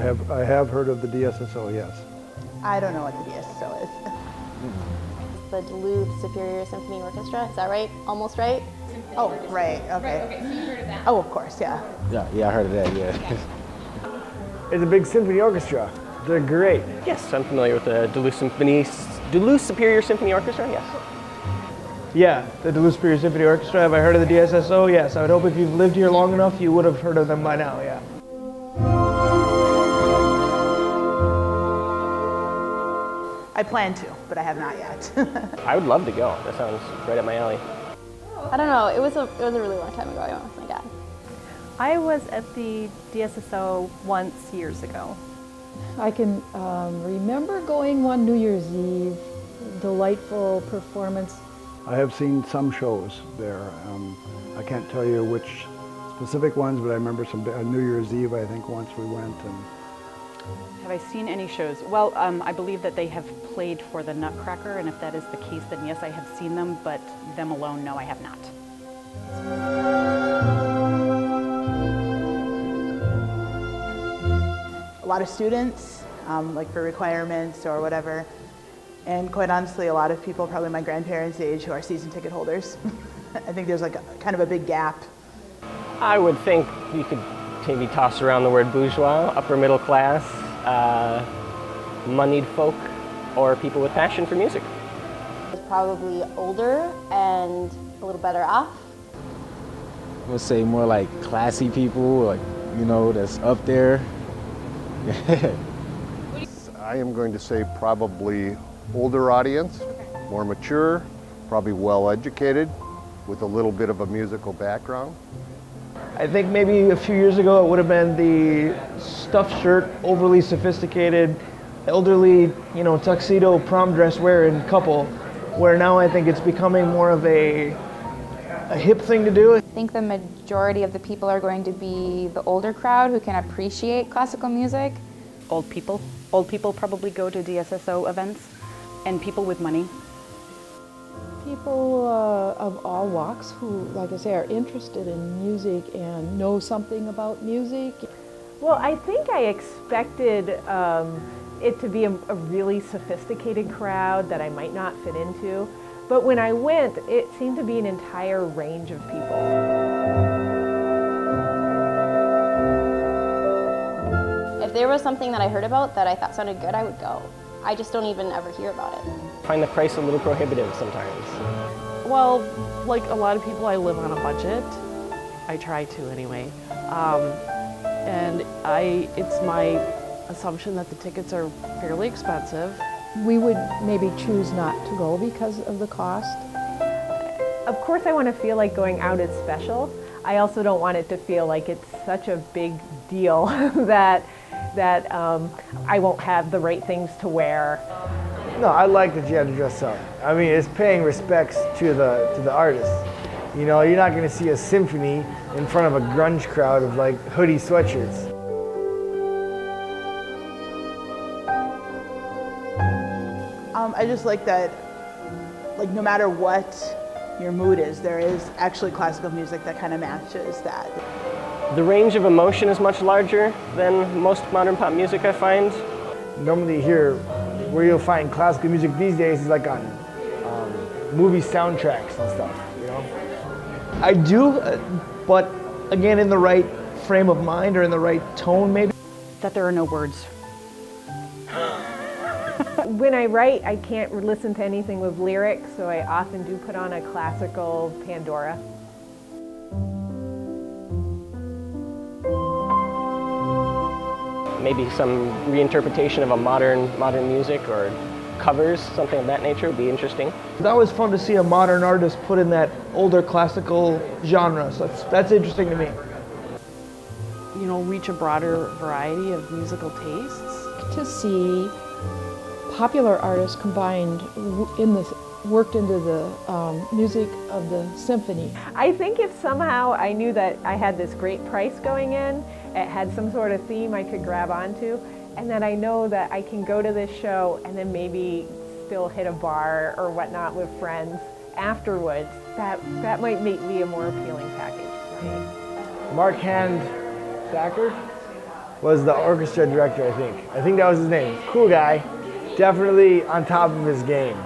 I have heard of the DSSO, yes. I don't know what the DSSO is. The Duluth Superior Symphony Orchestra, is that right? Almost right? Oh, right, okay. Right, okay, so you heard of that? Oh, of course, yeah. Yeah, I heard of that, yeah. It's a big symphony orchestra. They're great. Yes, I'm familiar with the Duluth Superior Symphony Orchestra, yes. Yeah, the Duluth Superior Symphony Orchestra. Have I heard of the DSSO? Yes. I would hope if you've lived here long enough, you would have heard of them by now, yeah. I plan to, but I have not yet. I would love to go. That sounds right up my alley. I don't know, it was a really long time ago I went with my dad. I was at the DSSO once years ago. I can remember going one New Year's Eve, delightful performance. I have seen some shows there. I can't tell you which specific ones, but I remember some New Year's Eve, I think once we went. And have I seen any shows? Well, I believe that they have played for the Nutcracker, and if that is the case, then yes, I have seen them, but them alone, no, I have not. A lot of students, like for requirements or whatever, and quite honestly, a lot of people, probably my grandparents' age, who are season ticket holders. I think there's like kind of a big gap. I would think you could maybe toss around the word bourgeois, upper middle class, moneyed folk, or people with passion for music. Probably older and a little better off. I would say more like classy people, like, you know, that's up there. I am going to say probably older audience, more mature, probably well educated, with a little bit of a musical background. I think maybe a few years ago it would have been the stuffed shirt, overly sophisticated, elderly, tuxedo prom dress wearing couple, where now I think it's becoming more of a hip thing to do. I think the majority of the people are going to be the older crowd who can appreciate classical music. Old people. Old people probably go to DSSO events, and people with money. People of all walks who, like I say, are interested in music and know something about music. Well, I think I expected it to be a really sophisticated crowd that I might not fit into. But when I went, it seemed to be an entire range of people. If there was something that I heard about that I thought sounded good, I would go. I just don't even ever hear about it. Find the price a little prohibitive sometimes. Well, like a lot of people, I live on a budget. I try to anyway. And it's my assumption that the tickets are fairly expensive. We would maybe choose not to go because of the cost. Of course I want to feel like going out is special. I also don't want it to feel like it's such a big deal that I won't have the right things to wear. No, I like that you have to dress up. I mean, it's paying respects to the artist. You're not going to see a symphony in front of a grunge crowd of like hoodie sweatshirts. I just like that, like no matter what your mood is, there is actually classical music that kind of matches that. The range of emotion is much larger than most modern pop music, I find. Normally here, where you'll find classical music these days is like on movie soundtracks and stuff, I do, but again, in the right frame of mind or in the right tone, maybe. That there are no words. When I write, I can't listen to anything with lyrics, so I often do put on a classical Pandora. Maybe some reinterpretation of a modern music or covers, something of that nature would be interesting. That was fun to see a modern artist put in that older classical genre, so that's interesting to me. Reach a broader variety of musical tastes. To see popular artists combined worked into the music of the symphony. I think if somehow I knew that I had this great price going in, it had some sort of theme I could grab onto, and then I know that I can go to this show and then maybe still hit a bar or whatnot with friends afterwards, that might make me a more appealing package for me. Mark Hand Thacker? was the orchestra director, I think. I think that was his name. Cool guy, definitely on top of his game.